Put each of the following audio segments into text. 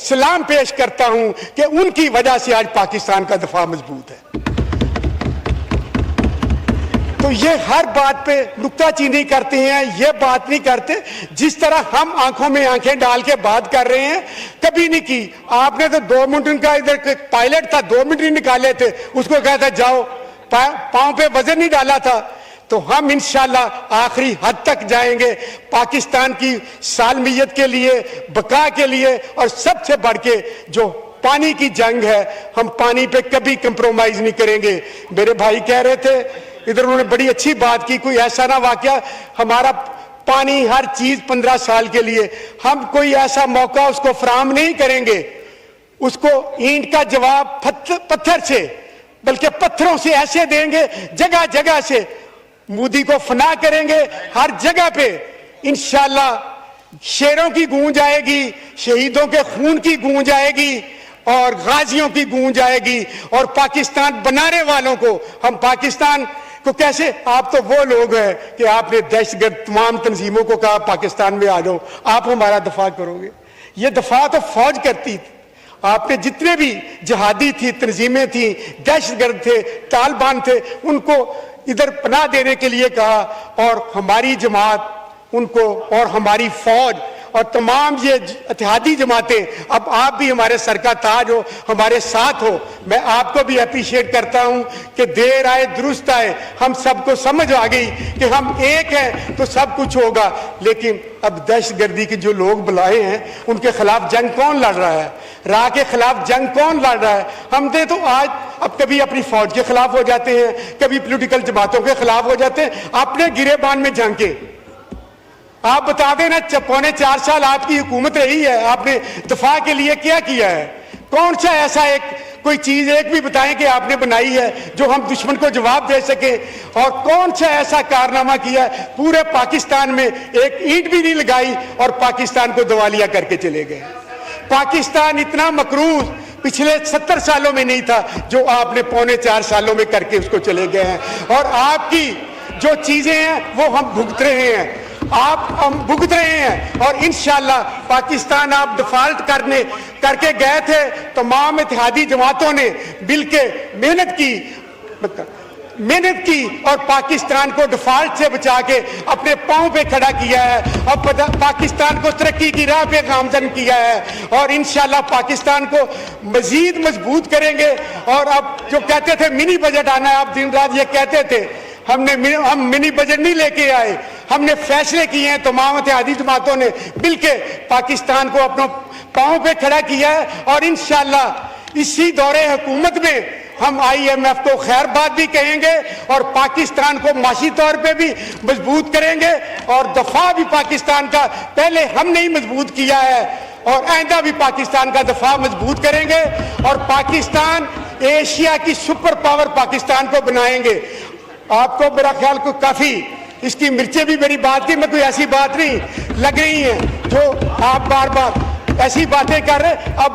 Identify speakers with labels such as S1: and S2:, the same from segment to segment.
S1: سلام پیش کرتا ہوں کہ ان کی وجہ سے آج پاکستان کا دفاع مضبوط ہے۔ تو یہ ہر بات پہ نکتہ چینی کرتے ہیں، یہ بات نہیں کرتے جس طرح ہم آنکھوں میں آنکھیں ڈال کے بات کر رہے ہیں، کبھی نہیں کی۔ آپ نے تو 2 منٹ کا ادھر پائلٹ تھا، 2 منٹ نہیں نکالے تھے، اس کو کہتا جاؤ، پاؤں پہ وزن نہیں ڈالا تھا۔ تو ہم انشاءاللہ آخری حد تک جائیں گے پاکستان کی سالمیت کے لیے، بقا کے لیے، اور سب سے بڑھ کے جو پانی کی جنگ ہے، ہم پانی پہ کبھی کمپرومائز نہیں کریں گے۔ میرے بھائی کہہ رہے تھے ادھر، انہوں نے بڑی اچھی بات کی، کوئی ایسا نہ واقعہ ہمارا پانی ہر چیز 15 سال کے لیے، ہم کوئی ایسا موقع اس کو فراہم نہیں کریں گے، اس کو اینٹ کا جواب پتھر سے بلکہ پتھروں سے ایسے دیں گے، جگہ جگہ سے مودی کو فنا کریں گے، ہر جگہ پہ انشاءاللہ شیروں کی گونج آئے گی، شہیدوں کے خون کی گونج آئے گی، اور غازیوں کی گونج آئے گی، اور پاکستان بنانے والوں کو، ہم پاکستان کو کیسے، آپ تو وہ لوگ ہیں کہ آپ نے دہشت گرد تمام تنظیموں کو کہا پاکستان میں آ جاؤ، آپ ہمارا دفاع کرو گے؟ یہ دفاع تو فوج کرتی تھی۔ آپ نے جتنے بھی جہادی تھی، تنظیمیں تھیں، دہشت گرد تھے، طالبان تھے، ان کو ادھر پناہ دینے کے لیے کہا، اور ہماری جماعت ان کو، اور ہماری فوج اور تمام یہ اتحادی جماعتیں، اب آپ بھی ہمارے سر کا تاج ہو، ہمارے ساتھ ہو۔ میں آپ کو بھی اپریشیٹ کرتا ہوں کہ دیر آئے درست آئے، ہم سب کو سمجھ آ گئی کہ ہم ایک ہیں تو سب کچھ ہوگا، لیکن اب دہشت گردی کے جو لوگ بلائے ہیں ان کے خلاف جنگ کون لڑ رہا ہے؟ راہ کے خلاف جنگ کون لڑ رہا ہے؟ ہم نے تو آج اب کبھی اپنی فوج کے خلاف ہو جاتے ہیں، کبھی پولیٹیکل جماعتوں کے خلاف ہو جاتے ہیں، اپنے گریبان میں جنگ کے۔ آپ بتا دیں نا، 4.25 سال آپ کی حکومت رہی ہے، آپ نے دفاع کے لیے کیا کیا ہے؟ کون سا ایسا ایک کوئی چیز ایک بھی بتائیں کہ آپ نے بنائی ہے جو ہم دشمن کو جواب دے سکیں؟ اور کون سا ایسا کارنامہ کیا ہے؟ پورے پاکستان میں ایک اینٹ بھی نہیں لگائی اور پاکستان کو دیوالیہ کر کے چلے گئے۔ پاکستان اتنا مقروض پچھلے 70 سالوں میں نہیں تھا جو آپ نے 4.25 سالوں میں کر کے اس کو چلے گئے ہیں، اور آپ کی جو چیزیں ہیں وہ ہم بھگت رہے ہیں، ہم بھگت رہے ہیں، اور انشاءاللہ پاکستان آپ ڈیفالٹ کر کے گئے تھے، تمام اتحادی جماعتوں نے مل کے محنت کی اور پاکستان کو ڈیفالٹ سے بچا کے اپنے پاؤں پہ کھڑا کیا ہے، اور پاکستان کو ترقی کی راہ پہ گامزن کیا ہے، اور انشاءاللہ پاکستان کو مزید مضبوط کریں گے۔ اور اب جو کہتے تھے منی بجٹ آنا ہے، آپ دن رات یہ کہتے تھے، ہم منی بجٹ نہیں لے کے آئے، ہم نے فیصلے کیے ہیں، تمام اتحادی جماعتوں نے مل کے پاکستان کو اپنے پاؤں پہ کھڑا کیا ہے، اور انشاءاللہ اسی دور حکومت میں ہم IMF کو خیر بات بھی کہیں گے، اور پاکستان کو معاشی طور پہ بھی مضبوط کریں گے، اور دفاع بھی پاکستان کا پہلے ہم نے ہی مضبوط کیا ہے، اور آئندہ بھی پاکستان کا دفاع مضبوط کریں گے، اور پاکستان ایشیا کی سپر پاور پاکستان کو بنائیں گے۔ آپ کو میرا خیال کو کافی اس کی مرچیں بھی میری بات کی میں کوئی ایسی بات نہیں لگ رہی ہیں جو آپ بار بار ایسی باتیں کر رہے۔ اب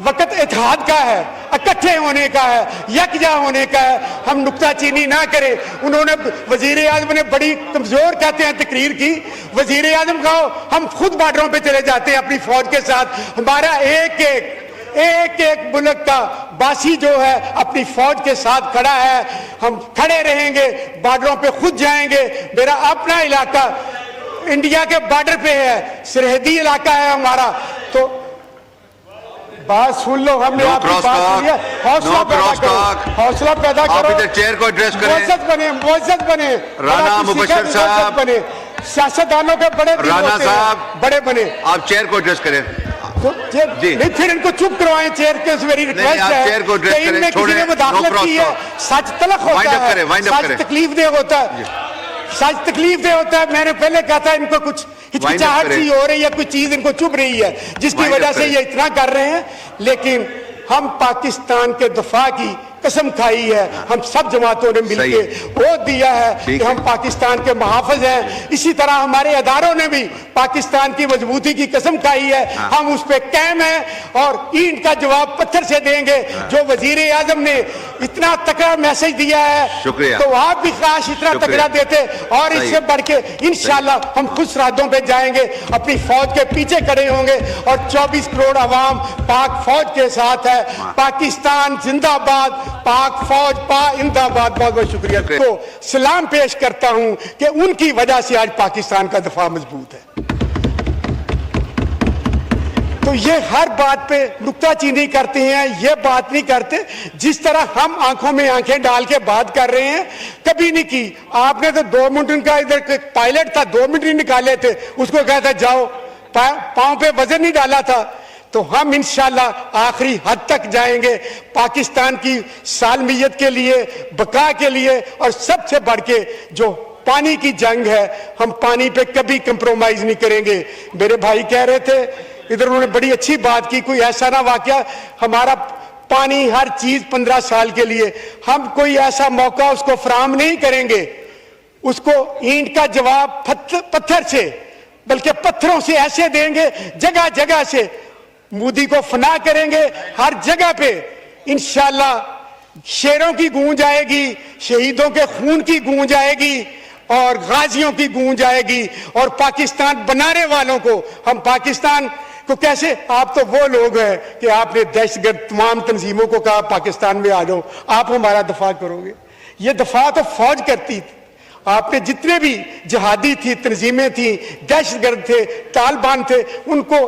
S1: وقت اتحاد کا ہے، اکٹھے ہونے کا ہے، یکجا ہونے کا ہے، ہم نکتہ چینی نہ کریں۔ انہوں نے وزیر اعظم نے بڑی کمزور کہتے ہیں تقریر کی، وزیر اعظم کہو ہم خود بارڈروں پہ چلے جاتے ہیں اپنی فوج کے ساتھ، ہمارا ایک ایک ملک کا باسی جو ہے اپنی فوج کے ساتھ کھڑا ہے، ہم کھڑے رہیں گے، بارڈروں پہ خود جائیں گے۔ میرا اپنا علاقہ انڈیا کے بارڈر پہ ہے، سرحدی علاقہ ہے ہمارا، تو بات سن لو، ہم نے آپ کی بات سنی ہے، حوصلہ پیدا کرو، حوصلہ پیدا کرو،
S2: آپ ادھر چیئر کو ایڈریس کریں،
S1: معزز بنے،
S2: رانا مبشر صاحب،
S1: سیاستدانوں کے بڑے دل ہوتے ہیں، بڑے بنے،
S2: آپ چیئر کو ایڈریس کریں۔
S1: نہیں پھر ان کو چپ کروائیں، چیئر کے میری ریکویسٹ ہے کہ ان میں کسی نے مداخلت کی ہے، سچ تلخ ہوتا ہے، سچ تکلیف دہ ہوتا ہے، سچ تکلیف دہ ہوتا ہے۔ میں نے پہلے کہا تھا ان کو کچھ ہچکچاہٹ سی ہو رہی ہے، کوئی چیز ان کو چبھ رہی ہے جس کی وجہ سے یہ اتنا کر رہے ہیں، لیکن ہم پاکستان کے دفاع کی कसम खाई है, हम सब जमातों ने
S2: सही
S1: मिलकर वो दिया है कि
S2: ठीक है।
S1: हम पाकिस्तान के मुहाफ़िज़ हैं। इसी तरह हमारे अदारों ने भी पाकिस्तान की मजबूती की कसम खाई है, हम उस पर कायम हैं और ईंट का जवाब पत्थर से देंगे। जो वजीर आजम ने इतना तगड़ा मैसेज दिया है,
S2: शुक्रिया।
S1: तो आप भी काश इतना
S2: शुक्रिया।
S1: तगड़ा देते और
S2: सही।
S1: इससे बढ़ के इंशाल्लाह हम खुद सरहदों पे जाएंगे, अपनी फौज के पीछे खड़े होंगे और 24 करोड़ अवाम पाक फौज के साथ है। पाकिस्तान जिंदाबाद, पाक फौज इंदाबाद। बहुत बहुत शुक्रिया।
S2: शुक्रिया।
S1: तो सलाम पेश करता हूं कि उनकी वजह से आज पाकिस्तान का दफा मजबूत है। तो ये हर बात पे नुक्ताचीनी करते हैं, ये बात नहीं करते जिस तरह हम आंखों में आंखें डाल के बात कर रहे हैं, कभी नहीं की। आपने तो 2 मिनट का इधर पायलट था, 2 मिनट ही निकाले थे, उसको कहता जाओ, पांव पे वजन नहीं डाला था। तो हम इंशाल्लाह आखिरी हद तक जाएंगे पाकिस्तान की सालमियत के लिए, बका के लिए, और सबसे बढ़ के जो पानी की जंग है, हम पानी पे कभी कंप्रोमाइज नहीं करेंगे। मेरे भाई कह रहे थे इधर, उन्होंने बड़ी अच्छी बात की, कोई ऐसा ना वाकया हमारा पानी हर चीज 15 साल के लिए, हम कोई ऐसा मौका उसको फराहम नहीं करेंगे। उसको ईंट का जवाब पत्थर से, बल्कि पत्थरों से ऐसे देंगे, जगह जगह से मोदी को फना करेंगे। हर जगह पे इंशाल्लाह शेरों की गूंज आएगी, शहीदों के खून की गूंज आएगी और गाजियों की गूंज आएगी। और पाकिस्तान बनाने वालों को, हम पाकिस्तान को कैसे, आप तो वो लोग हैं कि आपने दहशतगर्द तमाम तंजीमों को कहा पाकिस्तान में आ जाओ, आप हमारा दफा करोगे। ये दफा तो फौज करती थी। आपने जितने भी जिहादी थी, तंजीमें थी, दहशतगर्द थे, तालिबान थे, उनको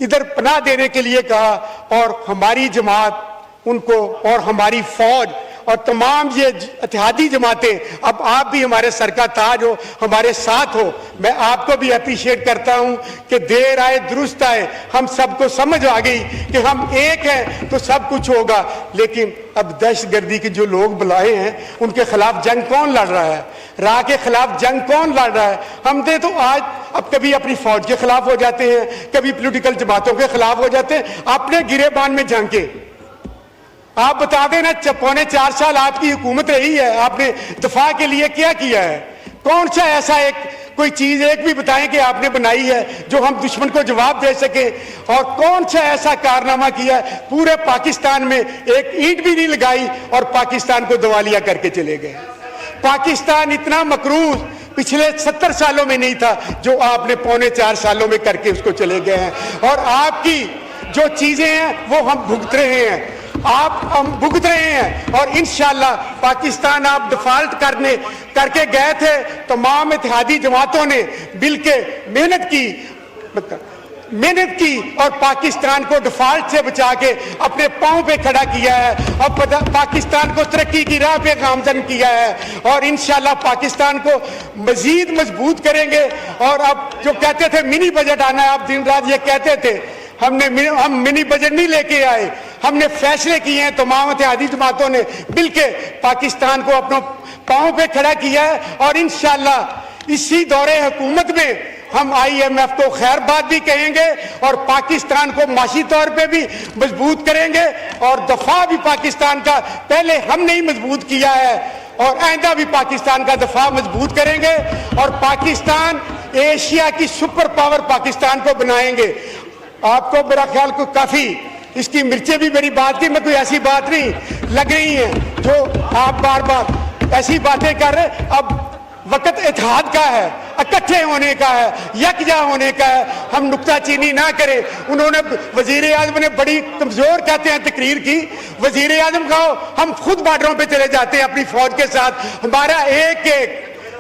S1: इधर पनाह देने के लिए कहा, और हमारी जमात उनको, और हमारी फौज और तमाम ये इत्तेहादी जमातें, अब आप भी हमारे सर का ताज हो, हमारे साथ हो। मैं आपको भी अप्रिशिएट करता हूं कि देर आए दुरुस्त आए, हम सबको समझ आ गई कि हम एक हैं तो सब कुछ होगा। लेकिन अब दहशतगर्दी के जो लोग बुलाए हैं, उनके खिलाफ जंग कौन लड़ रहा है? राह के खिलाफ जंग कौन लड़ रहा है? हम दे तो आज अब कभी अपनी फौज के खिलाफ हो जाते हैं, कभी पॉलिटिकल जमातों के खिलाफ हो जाते हैं, अपने गिरेबान में झांके। आप बता देना, 4.25 साल आपकी हुकूमत रही है, आपने दफा के लिए क्या किया है? कौन सा ऐसा एक कोई चीज एक भी बताएं कि आपने बनाई है जो हम दुश्मन को जवाब दे सके? और कौन सा ऐसा कारनामा किया है? पूरे पाकिस्तान में एक ईंट भी नहीं लगाई और पाकिस्तान को दिवालिया करके चले गए। पाकिस्तान इतना मकरूज पिछले 70 सालों में नहीं था जो आपने 4.25 सालों में करके उसको चले गए हैं। और आपकी जो चीजें हैं वो हम भुगत रहे हैं, हम भुगत रहे हैं। और इंशाल्लाह पाकिस्तान आप डिफॉल्ट करके गए थे, तमाम इत्तेहादी जमातों ने मिलके मेहनत की और पाकिस्तान को डिफॉल्ट से बचा के अपने पांव पे खड़ा किया है और पाकिस्तान को तरक्की की राह पे गामजन किया है। और इंशाल्लाह पाकिस्तान को मजीद मजबूत करेंगे। और अब जो कहते थे मिनी बजट आना है, आप दिन रात ये कहते थे, हम मिनी बजट नहीं लेके आए, हमने फैसले किए हैं। तमाम इत्तेहादी जमातों ने मिलके पाकिस्तान को अपने पांव पे खड़ा किया है। और इंशाल्लाह इसी दौरे हुकूमत में हम IMF को खैरबाद भी कहेंगे और पाकिस्तान को माशी तौर पे भी मजबूत करेंगे। और दफा भी पाकिस्तान का पहले हमने ही मजबूत किया है और आइंदा भी पाकिस्तान का दफा मजबूत करेंगे। और पाकिस्तान एशिया की सुपर पावर पाकिस्तान को बनाएंगे। आपको मेरा ख्याल को काफी इसकी मिर्चें भी मेरी बात की, मैं कोई ऐसी बात नहीं लग रही है जो आप बार बार ऐसी बातें कर रहे। अब वक्त इत्तेहाद का है, इकट्ठे होने का है, यकजा होने का है, हम नुक्ताचीनी ना करें। उन्होंने वजीर आजम ने बड़ी कमजोर कहते हैं तकरीर की। वजीर आजम कहो, हम खुद बॉर्डरों पे चले जाते हैं अपनी फौज के साथ। हमारा एक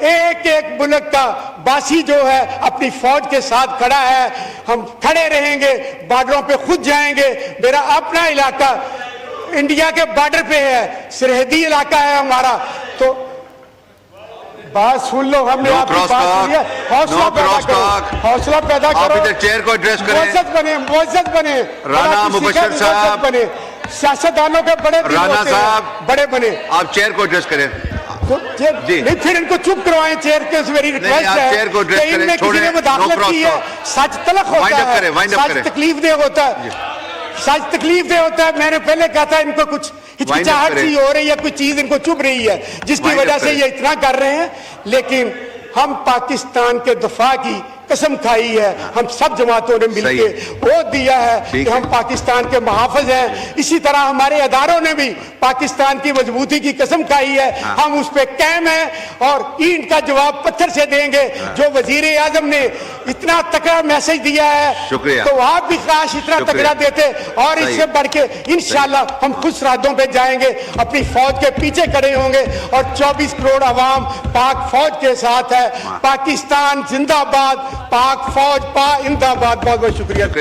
S1: एक मुल्क का बासी जो है अपनी फौज के साथ खड़ा है। हम खड़े रहेंगे, बॉर्डरों पे खुद जाएंगे। मेरा अपना इलाका इंडिया के बॉर्डर पे है, सरहदी इलाका है हमारा। तो बात सुन लो, हमने आपकी बात सुनी है। हौसला पैदा करो, हौसला पैदा करो।
S2: आप इधर चेयर को एड्रेस करें।
S1: मुअज़्ज़ज़ बने,
S2: राना मुबश्शिर साहब
S1: बने, सियासतदानों के बड़े
S2: राना साहब
S1: बड़े बने।
S2: आप चेयर को एड्रेस करें।
S1: जी नहीं, फिर इनको चुप करवाएं। चेयर के मेरी रिक्वेस्ट है कि इनमें किसी ने मुदाखलत की है, सच तलख होता है, सच तकलीफ दे होता है। सच तकलीफ दे होता है। मैंने पहले कहा था इनको कुछ हिचकिचाहट सी हो रही है, कोई चीज इनको चुभ रही है जिसकी वजह से ये इतना कर रहे हैं। लेकिन हम पाकिस्तान के दफा की कसम खाई है, हम सब जमातों ने मिलके वोट दिया है कि हम पाकिस्तान के मुहाफिज हैं। इसी तरह हमारे अदारों ने भी पाकिस्तान की मजबूती की कसम खाई है, हम उस पे कायम हैं और ईंट का जवाब पत्थर से देंगे। जो वजीर आजम ने इतना तगड़ा मैसेज दिया है,
S2: शुक्रिया।
S1: तो आप भी काश इतना तगड़ा देते और इससे बढ़ के इंशाल्लाह हम खुद सरहदों पे जाएंगे, अपनी फौज के पीछे खड़े होंगे और 24 करोड़ अवाम पाक फौज के साथ है। पाकिस्तान जिंदाबाद, पाक फौज पा इंदाबाद। बहुत बहुत शुक्रिया।